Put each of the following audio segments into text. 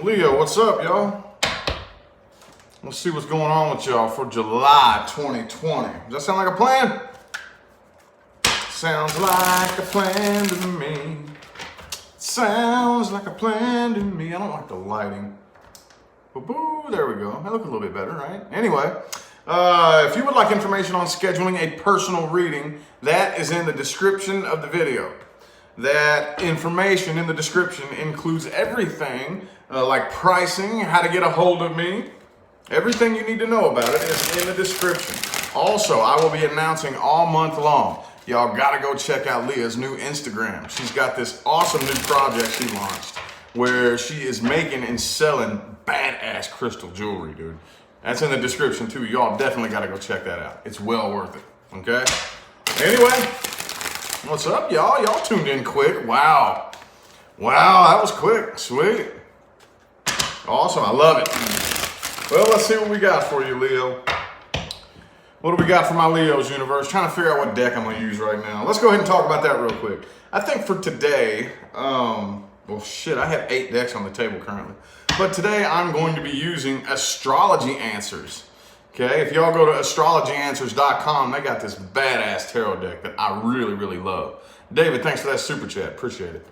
Leo, what's up, y'all? Let's see what's going on with y'all for July 2020. Does that sound like a plan? Sounds like a plan to me. Sounds like a plan to me. I don't like the lighting. Boo, there we go. I look a little bit better, right? Anyway, if you would like information on scheduling a personal reading, that is in the description of the video. That information in the description includes everything like pricing, how to get a hold of me. Everything you need to know about it is in the description. Also, I will be announcing all month long. Y'all gotta go check out Leah's new Instagram. She's got this awesome new project she launched where she is making and selling badass crystal jewelry, dude. That's in the description too. Y'all definitely gotta go check that out. It's well worth it, okay? Anyway, what's up, y'all? Y'all tuned in quick. Wow, that was quick. Sweet. Awesome, I love it. Well, let's see what we got for you, Leo. What do we got for my Leo's universe? Trying to figure out what deck I'm going to use right now. Let's go ahead and talk about that real quick. I think for today, well, shit, I have 8 decks on the table currently. But today I'm going to be using Astrology Answers. Okay, if y'all go to astrologyanswers.com, they got this badass tarot deck that I really, really love. David, thanks for that super chat. Appreciate it.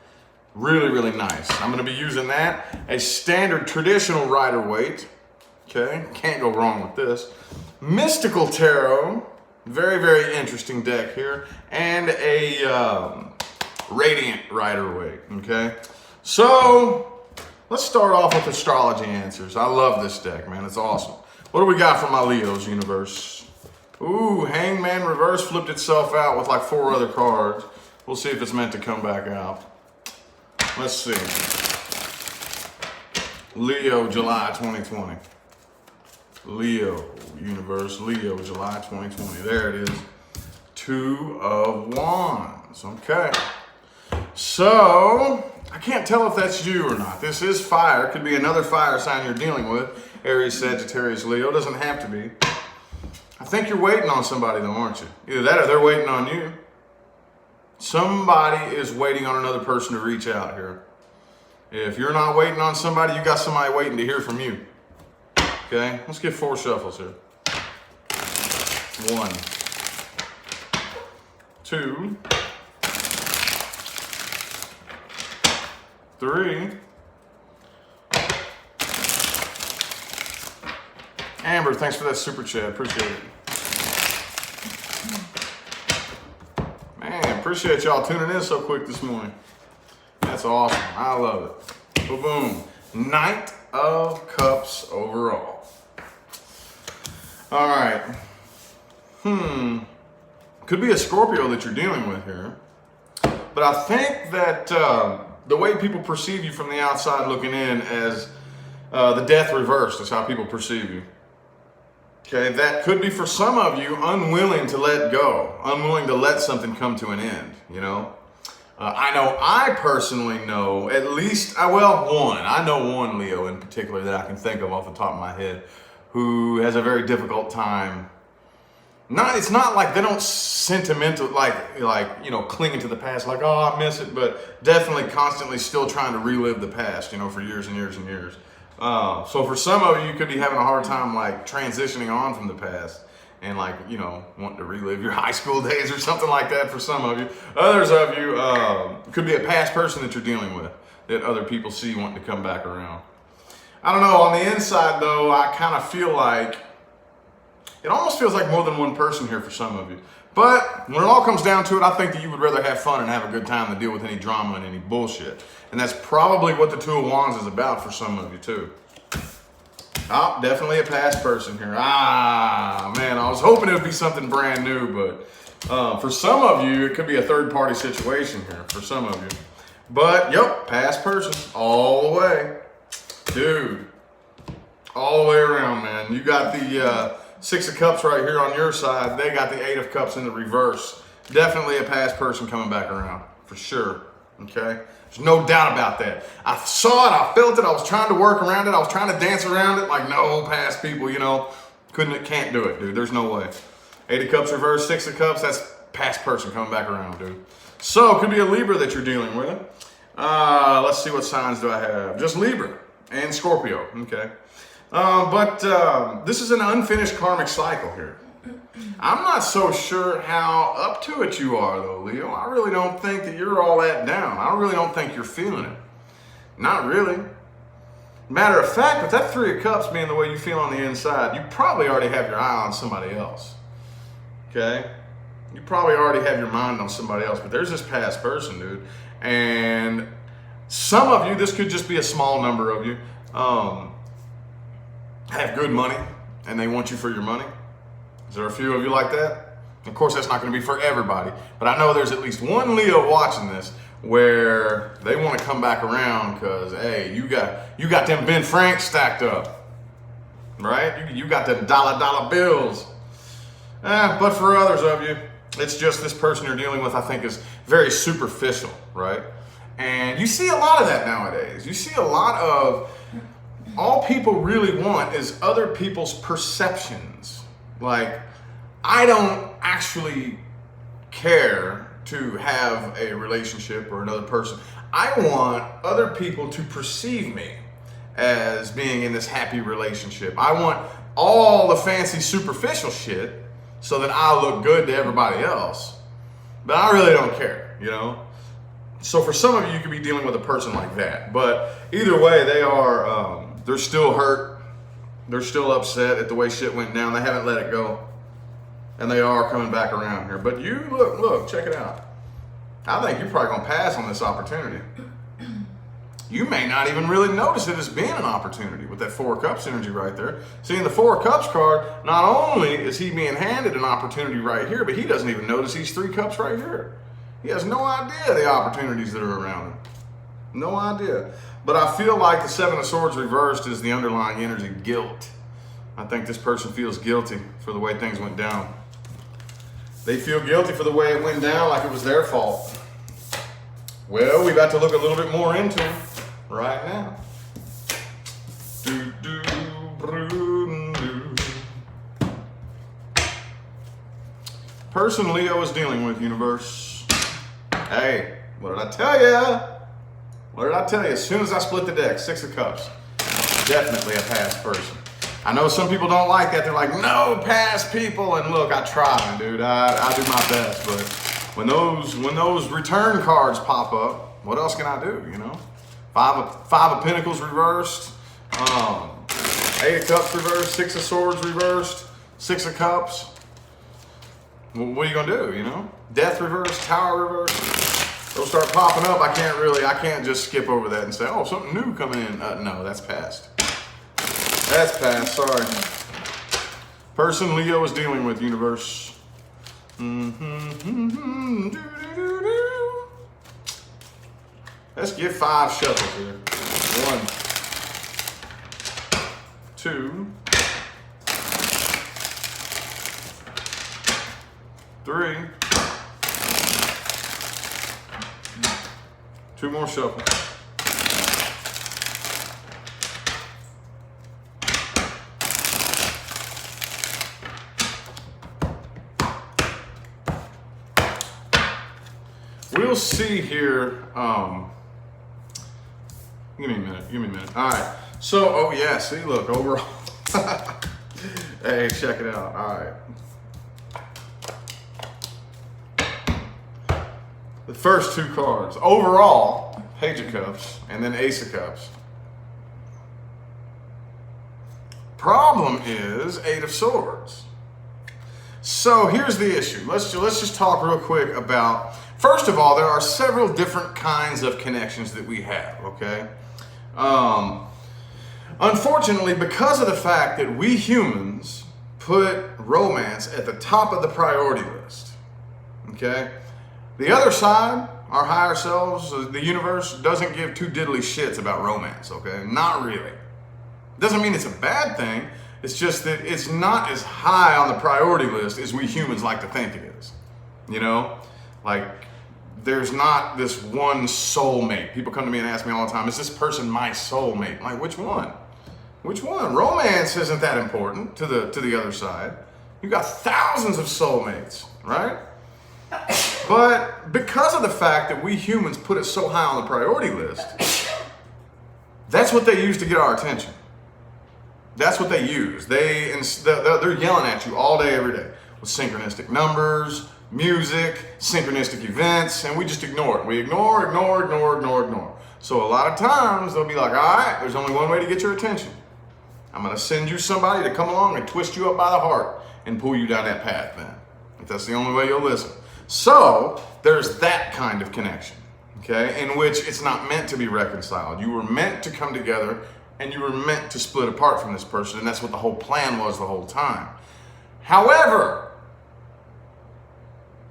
Really, really nice. I'm going to be using that. A standard traditional Rider-Waite. Okay, can't go wrong with this. Mystical Tarot, very, very interesting deck here, and a Radiant Rider-Waite, okay? So, let's start off with Astrology Answers. I love this deck, man, it's awesome. What do we got for my Leo's universe? Ooh, Hangman Reverse flipped itself out with like 4 other cards. We'll see if it's meant to come back out. Let's see. Leo, July 2020. Leo universe, Leo, July 2020. There it is. 2 of Wands. Okay. So, I can't tell if that's you or not. This is fire. It could be another fire sign you're dealing with. Aries, Sagittarius, Leo. Doesn't have to be. I think you're waiting on somebody though, aren't you? Either that or they're waiting on you. Somebody is waiting on another person to reach out here. If you're not waiting on somebody, you got somebody waiting to hear from you. Okay, let's get 4 shuffles here. 1, 2, 3. Amber, thanks for that super chat. Appreciate it. Man, appreciate y'all tuning in so quick this morning. That's awesome. I love it. Boom. Knight of Cups overall. All right. Could be a Scorpio that you're dealing with here. But I think that the way people perceive you from the outside looking in as the death reversed is how people perceive you. Okay, that could be for some of you unwilling to let go, unwilling to let something come to an end, you know. I personally know at least, one. I know one Leo in particular that I can think of off the top of my head who has a very difficult time. It's not like they don't sentimental, like you know, clinging to the past, like, oh, I miss it, but definitely constantly still trying to relive the past, you know, for years and years and years. So for some of you could be having a hard time like transitioning on from the past and like, you know, wanting to relive your high school days or something like that for some of you. Others of you could be a past person that you're dealing with that other people see wanting to come back around. I don't know, on the inside though, I kind of feel like, it almost feels like more than one person here for some of you. But when it all comes down to it, I think that you would rather have fun and have a good time than deal with any drama and any bullshit. And that's probably what the 2 of Wands is about for some of you too. Oh, definitely a past person here. Ah, man, I was hoping it would be something brand new, but for some of you, it could be a third-party situation here for some of you. But, yep, past person all the way. Dude, all the way around, man. You got the 6 of Cups right here on your side. They got the 8 of Cups in the reverse. Definitely a past person coming back around, for sure, okay? There's no doubt about that. I saw it, I felt it, I was trying to work around it, I was trying to dance around it, like no past people, you know. Can't do it, dude, there's no way. 8 of Cups reverse, 6 of Cups, that's past person coming back around, dude. So, it could be a Libra that you're dealing with. Let's see, what signs do I have? Just Libra. And Scorpio, okay. This is an unfinished karmic cycle here. I'm not so sure how up to it you are, though, Leo. I really don't think that you're all that down. I really don't think you're feeling it. Not really. Matter of fact, with that Three of Cups being the way you feel on the inside, you probably already have your eye on somebody else. Okay? You probably already have your mind on somebody else, but there's this past person, dude. And some of you, this could just be a small number of you, have good money and they want you for your money. Is there a few of you like that? Of course, that's not going to be for everybody, but I know there's at least one Leo watching this where they want to come back around because, hey, you got them Ben Franks stacked up, right? You got them dollar bills. But for others of you, it's just this person you're dealing with, I think, is very superficial, right? And you see a lot of that nowadays. You see a lot of, all people really want is other people's perceptions. Like, I don't actually care to have a relationship or another person. I want other people to perceive me as being in this happy relationship. I want all the fancy superficial shit so that I look good to everybody else. But I really don't care, you know? So for some of you, you could be dealing with a person like that. But either way, they're still hurt. They're still upset at the way shit went down. They haven't let it go. And they are coming back around here. But you, look, check it out. I think you're probably going to pass on this opportunity. You may not even really notice it as being an opportunity with that Four of Cups energy right there. See, in the Four of Cups card, not only is he being handed an opportunity right here, but he doesn't even notice these Three Cups right here. He has no idea the opportunities that are around him. No idea. But I feel like the Seven of Swords reversed is the underlying energy, guilt. I think this person feels guilty for the way things went down. They feel guilty for the way it went down, like it was their fault. Well, we got to look a little bit more into it right now. Person Leo is dealing with, universe. Hey, what did I tell you? What did I tell you? As soon as I split the deck, Six of Cups. Definitely a past person. I know some people don't like that. They're like, no past people. And look, I try, dude. I do my best. But when those return cards pop up, what else can I do, you know? Five of Pentacles reversed. Eight of Cups reversed. Six of Swords reversed. Six of Cups. Well, what are you going to do, you know? Death reversed. Tower reversed. They'll start popping up. I can't just skip over that and say, oh, something new coming in. No, that's past. That's past, sorry. Person Leo is dealing with, universe. Let's get 5 shuffles here. 1, 2, 3. 2 more shuffles. We'll see here. Give me a minute. All right. So, oh yeah, see, look, overall. Hey, check it out. All right. The first 2 cards. Overall, Page of Cups and then Ace of Cups. Problem is Eight of Swords. So here's the issue. Let's just talk real quick about, first of all, there are several different kinds of connections that we have, okay? Unfortunately, because of the fact that we humans put romance at the top of the priority list, okay? The other side, our higher selves, the universe, doesn't give 2 diddly shits about romance, okay? Not really. Doesn't mean it's a bad thing. It's just that it's not as high on the priority list as we humans like to think it is. You know? Like, there's not this one soulmate. People come to me and ask me all the time, is this person my soulmate? I'm like, which one? Which one? Romance isn't that important to the other side. You got thousands of soulmates, right? But because of the fact that we humans put it so high on the priority list, That's what they use to get our attention. That's what they use. They're yelling at you all day, every day with synchronistic numbers, music, synchronistic events, and we just ignore it. We ignore. So a lot of times they'll be like, all right, there's only one way to get your attention. I'm going to send you somebody to come along and twist you up by the heart and pull you down that path, man. If that's the only way you'll listen. So there's that kind of connection, okay, in which it's not meant to be reconciled. You were meant to come together and you were meant to split apart from this person, and that's what the whole plan was the whole time. However,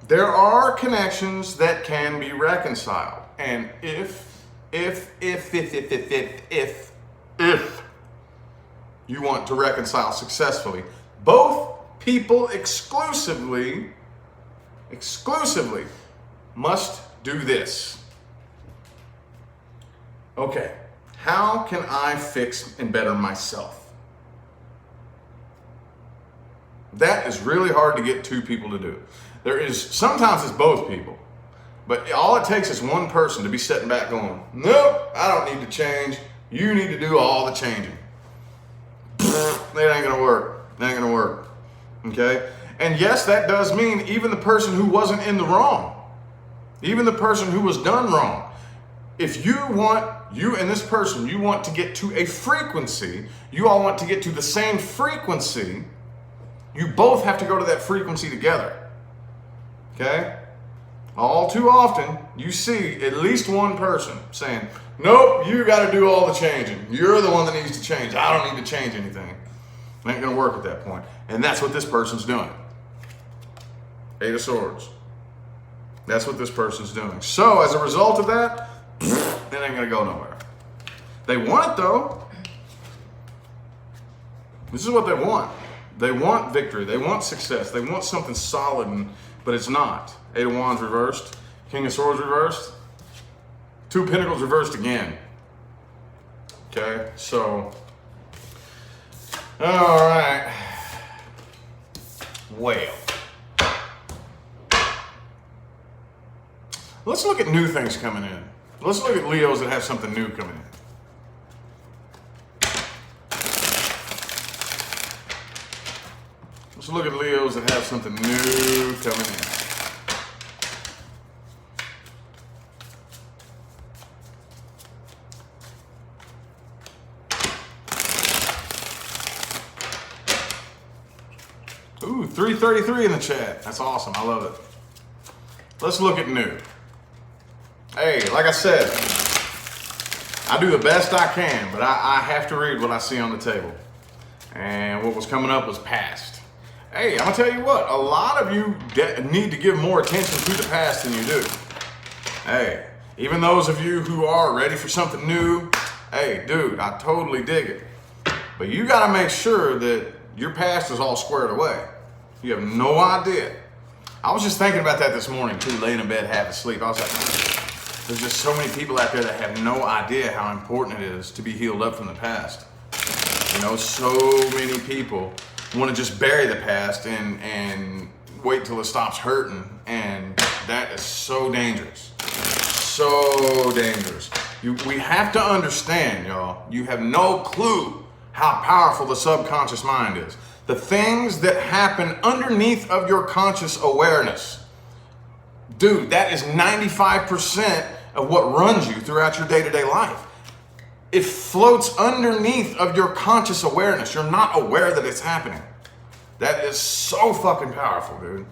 there are connections that can be reconciled. And if you want to reconcile successfully, both people exclusively must do this. Okay, how can I fix and better myself? That is really hard to get two people to do. Sometimes it's both people, but all it takes is one person to be sitting back going, nope, I don't need to change. You need to do all the changing. It ain't gonna work. It ain't gonna work. Okay? And yes, that does mean even the person who wasn't in the wrong, even the person who was done wrong, if you and this person, you want to get to a frequency, you all want to get to the same frequency, you both have to go to that frequency together. Okay? All too often, you see at least one person saying, nope, you got to do all the changing. You're the one that needs to change. I don't need to change anything. It ain't going to work at that point. And that's what this person's doing. Eight of Swords. That's what this person's doing. So, as a result of that, it ain't going to go nowhere. They want it, though. This is what they want. They want victory. They want success. They want something solid, but it's not. Eight of Wands reversed. King of Swords reversed. Two of Pentacles reversed again. Okay, so. All right. Well. Let's look at new things coming in. Let's look at Leos that have something new coming in. Let's look at Leos that have something new coming in. Ooh, 333 in the chat. That's awesome. I love it. Let's look at new. Hey, like I said, I do the best I can, but I have to read what I see on the table. And what was coming up was past. Hey, I'm going to tell you what. A lot of you need to give more attention to the past than you do. Hey, even those of you who are ready for something new, hey, dude, I totally dig it. But you got to make sure that your past is all squared away. You have no idea. I was just thinking about that this morning too, laying in bed half asleep. I was like, there's just so many people out there that have no idea how important it is to be healed up from the past. You know, so many people want to just bury the past and wait till it stops hurting. And that is so dangerous. So dangerous. We have to understand, y'all, you have no clue how powerful the subconscious mind is. The things that happen underneath of your conscious awareness. Dude, that is 95% of what runs you throughout your day-to-day life. It floats underneath of your conscious awareness. You're not aware that it's happening. That is so fucking powerful, dude.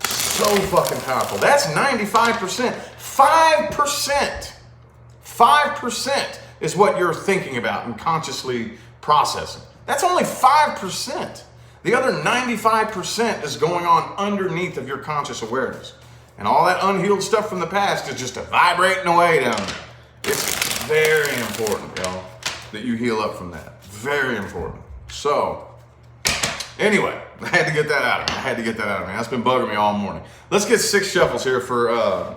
So fucking powerful. That's 95%. 5% is what you're thinking about and consciously processing. That's only 5%. The other 95% is going on underneath of your conscious awareness. And all that unhealed stuff from the past is just vibrating away down there. It's very important, y'all, that you heal up from that. Very important. So, anyway, I had to get that out of me. That's been bugging me all morning. Let's get 6 shuffles here for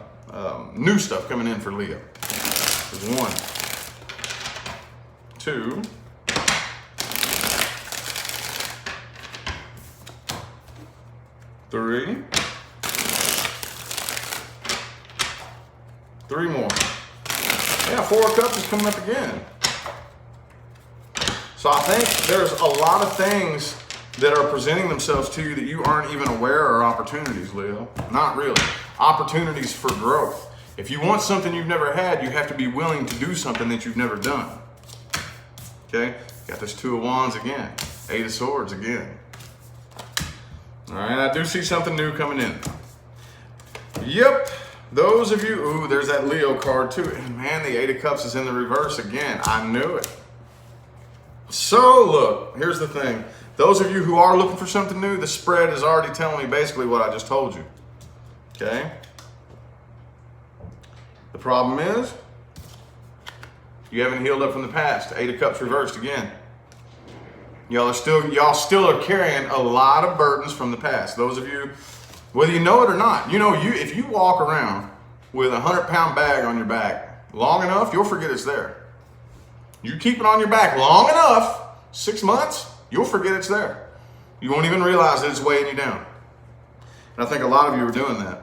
new stuff coming in for Leo. There's 1, 2, 3. 3 more. Yeah, 4 of Cups is coming up again. So I think there's a lot of things that are presenting themselves to you that you aren't even aware are opportunities, Leo. Not really. Opportunities for growth. If you want something you've never had, you have to be willing to do something that you've never done. Okay? Got this Two of Wands again. Eight of Swords again. All right, I do see something new coming in. Yep. Those of you, ooh, there's that Leo card too. And man, the Eight of Cups is in the reverse again. I knew it. So look, here's the thing. Those of you who are looking for something new, the spread is already telling me basically what I just told you. Okay? The problem is, you haven't healed up from the past. Eight of Cups reversed again. Y'all still are carrying a lot of burdens from the past. Those of you, whether you know it or not, if you walk around with a 100-pound bag on your back long enough, you'll forget it's there. You keep it on your back long enough, 6 months, you'll forget it's there. You won't even realize that it's weighing you down. And I think a lot of you are doing that.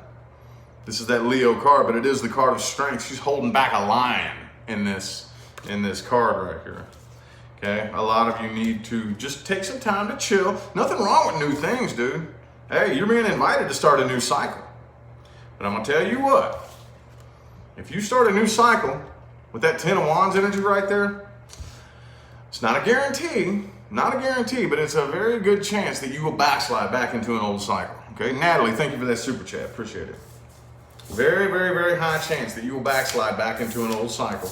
This is that Leo card, but it is the card of strength. She's holding back a lion in this card right here. Okay, a lot of you need to just take some time to chill. Nothing wrong with new things, dude. Hey, you're being invited to start a new cycle. But I'm gonna tell you what, if you start a new cycle with that Ten of Wands energy right there, it's not a guarantee, but it's a very good chance that you will backslide back into an old cycle. Okay, Natalie, thank you for that super chat, appreciate it. Very, very, very high chance that you will backslide back into an old cycle.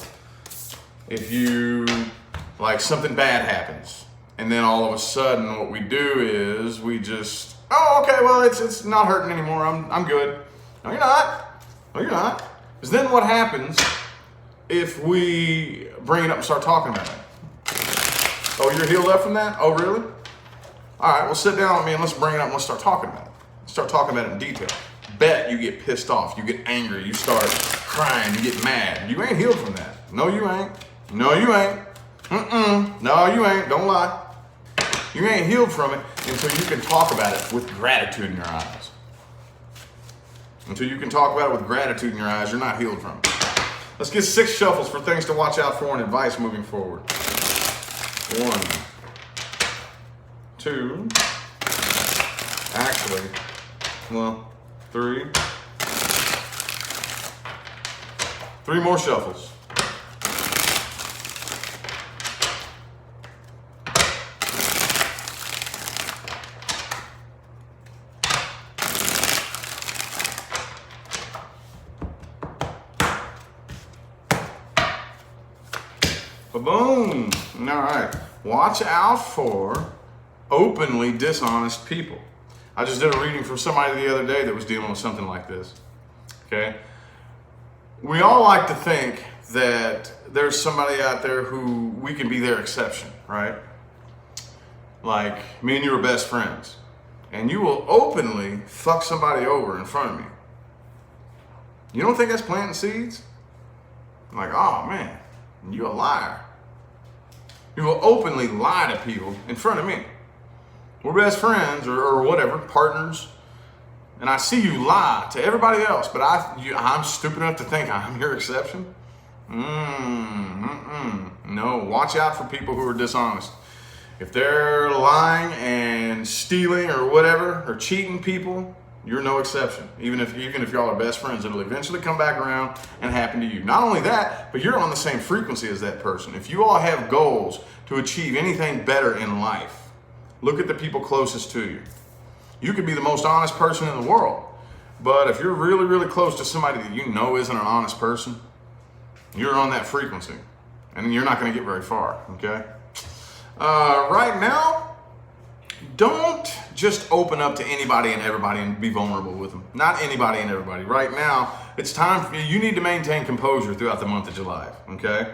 If you, like, something bad happens, and then all of a sudden what we do is we just, oh, okay, well, it's not hurting anymore, I'm good. No, you're not. No, you're not. Because then what happens if we bring it up and start talking about it? Oh, you're healed up from that? Oh, really? All right, well, sit down with me and let's bring it up and let's start talking about it. Start talking about it in detail. Bet you get pissed off, you get angry, you start crying, you get mad. You ain't healed from that. No, you ain't. No, you ain't. No, you ain't. Don't lie. You ain't healed from it until you can talk about it with gratitude in your eyes. Until you can talk about it with gratitude in your eyes, you're not healed from it. Let's get 6 shuffles for things to watch out for and advice moving forward. 1, 2, actually, well, 3. 3 more shuffles. Boom. All right. Watch out for openly dishonest people. I just did a reading from somebody the other day that was dealing with something like this. Okay. We all like to think that there's somebody out there who we can be their exception, right? Like me and you are best friends, and you will openly fuck somebody over in front of me. You don't think that's planting seeds? I'm like, oh man, you a liar. You will openly lie to people in front of me. We're best friends or whatever, partners. And I see you lie to everybody else, but I'm stupid enough to think I'm your exception? No, watch out for people who are dishonest. If they're lying and stealing or whatever, or cheating people, you're no exception. Even if y'all are best friends, it'll eventually come back around and happen to you. Not only that, but you're on the same frequency as that person. If you all have goals to achieve anything better in life, look at the people closest to you. You could be the most honest person in the world, but if you're really, really close to somebody that you know isn't an honest person, you're on that frequency, and you're not going to get very far, okay? Right now, don't just open up to anybody and everybody and be vulnerable with them. Not anybody and everybody. Right now, it's time for you need to maintain composure throughout the month of July, okay?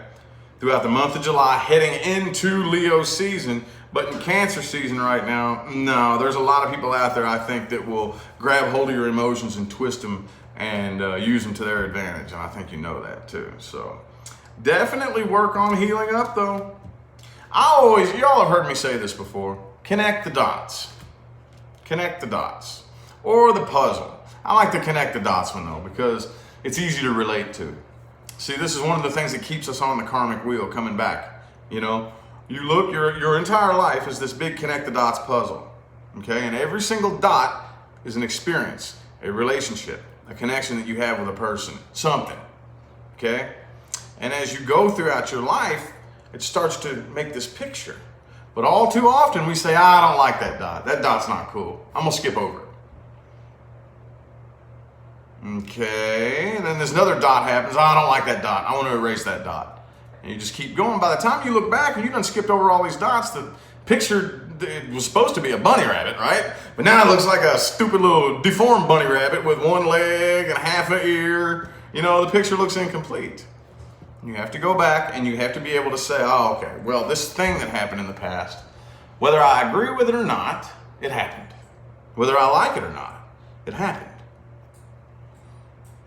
Throughout the month of July, heading into Leo season, but in Cancer season right now, no, there's a lot of people out there, I think, that will grab hold of your emotions and twist them and use them to their advantage, and I think you know that too. So definitely work on healing up, though. Y'all have heard me say this before. Connect the dots. Connect the dots. Or the puzzle. I like to connect the dots one though, because it's easy to relate to. See, this is one of the things that keeps us on the karmic wheel coming back. You know, You look, your entire life is this big connect the dots puzzle, okay? And every single dot is an experience, a relationship, a connection that you have with a person, something, okay? And as you go throughout your life, it starts to make this picture. But all too often we say, I don't like that dot. That dot's not cool. I'm gonna skip over it. Okay, and then there's another dot happens. I don't like that dot. I want to erase that dot. And you just keep going. By the time you look back and you done skipped over all these dots, the picture, it was supposed to be a bunny rabbit, right? But now it looks like a stupid little deformed bunny rabbit with one leg and half an ear. You know, the picture looks incomplete. You have to go back and you have to be able to say, oh, okay, well, this thing that happened in the past, whether I agree with it or not, it happened. Whether I like it or not, it happened.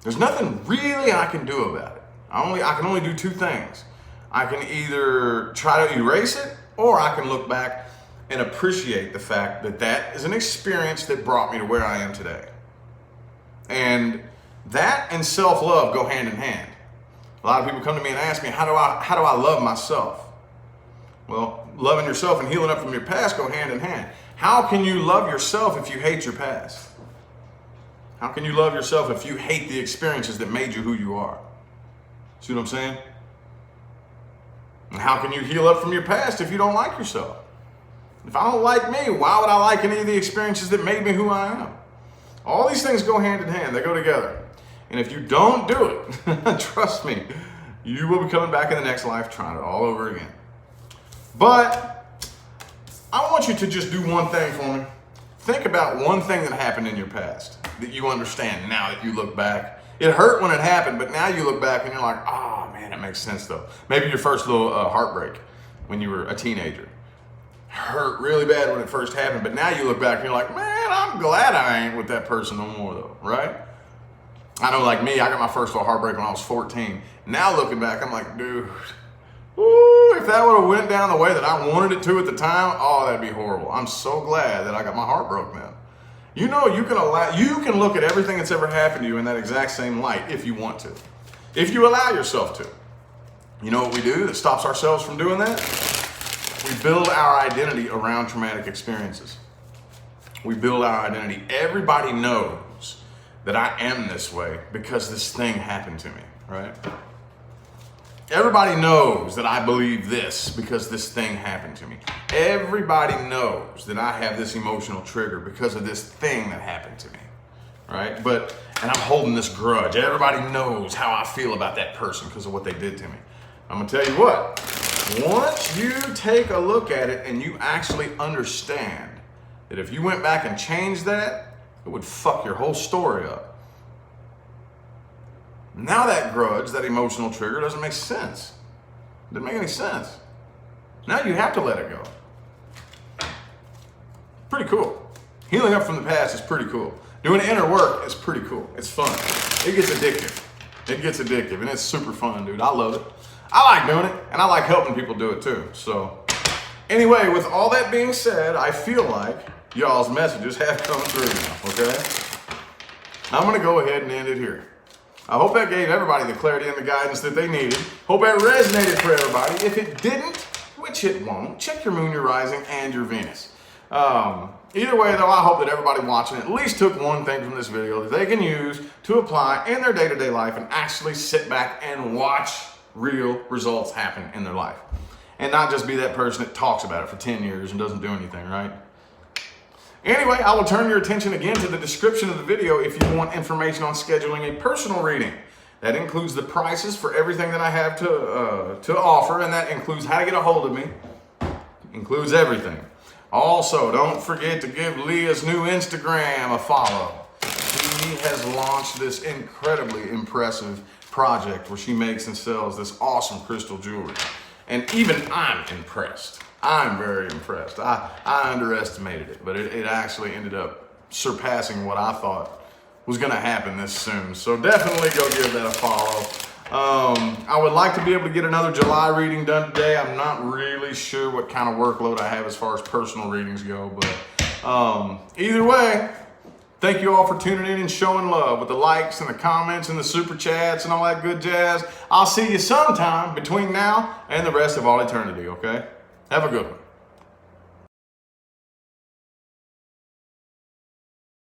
There's nothing really I can do about it. I can only do two things. I can either try to erase it, or I can look back and appreciate the fact that that is an experience that brought me to where I am today. And that and self-love go hand in hand. A lot of people come to me and ask me, how do I love myself? Well, loving yourself and healing up from your past go hand in hand. How can you love yourself if you hate your past? How can you love yourself if you hate the experiences that made you who you are? See what I'm saying? And how can you heal up from your past if you don't like yourself? If I don't like me, why would I like any of the experiences that made me who I am? All these things go hand in hand. They go together. And if you don't do it, trust me, you will be coming back in the next life trying it all over again. But I want you to just do one thing for me. Think about one thing that happened in your past that you understand now that you look back. It hurt when it happened, but now you look back and you're like, oh man, it makes sense though. Maybe your first little heartbreak when you were a teenager. Hurt really bad when it first happened, but now you look back and you're like, man, I'm glad I ain't with that person no more though, right? I know, like me, I got my first little heartbreak when I was 14. Now looking back, I'm like, dude, ooh, if that would have went down the way that I wanted it to at the time, oh, that'd be horrible. I'm so glad that I got my heart broke then. You know, you can look at everything that's ever happened to you in that exact same light if you want to. If you allow yourself to. You know what we do that stops ourselves from doing that? We build our identity around traumatic experiences. We build our identity. Everybody knows that I am this way because this thing happened to me, right? Everybody knows that I believe this because this thing happened to me. Everybody knows that I have this emotional trigger because of this thing that happened to me, right? And I'm holding this grudge. Everybody knows how I feel about that person because of what they did to me. I'm gonna tell you what, once you take a look at it and you actually understand that if you went back and changed that, it would fuck your whole story up. Now that grudge, that emotional trigger doesn't make sense. It doesn't make any sense. Now you have to let it go. Pretty cool. Healing up from the past is pretty cool. Doing inner work is pretty cool. It's fun. It gets addictive. It gets addictive and it's super fun, dude. I love it. I like doing it and I like helping people do it too. So anyway, with all that being said, I feel like y'all's messages have come through now, okay? I'm gonna go ahead and end it here. I hope that gave everybody the clarity and the guidance that they needed. Hope that resonated for everybody. If it didn't, which it won't, check your moon, your rising, and your Venus. Either way though, I hope that everybody watching at least took one thing from this video that they can use to apply in their day-to-day life and actually sit back and watch real results happen in their life. And not just be that person that talks about it for 10 years and doesn't do anything, right? Anyway, I will turn your attention again to the description of the video if you want information on scheduling a personal reading. That includes the prices for everything that I have to offer, and that includes how to get a hold of me. Includes everything. Also, don't forget to give Leah's new Instagram a follow. She has launched this incredibly impressive project where she makes and sells this awesome crystal jewelry. And even I'm impressed. I'm very impressed. I underestimated it, but it actually ended up surpassing what I thought was gonna happen this soon. So definitely go give that a follow. I would like to be able to get another July reading done today. I'm not really sure what kind of workload I have as far as personal readings go, but either way, thank you all for tuning in and showing love with the likes and the comments and the super chats and all that good jazz. I'll see you sometime between now and the rest of all eternity, okay? Have a good one.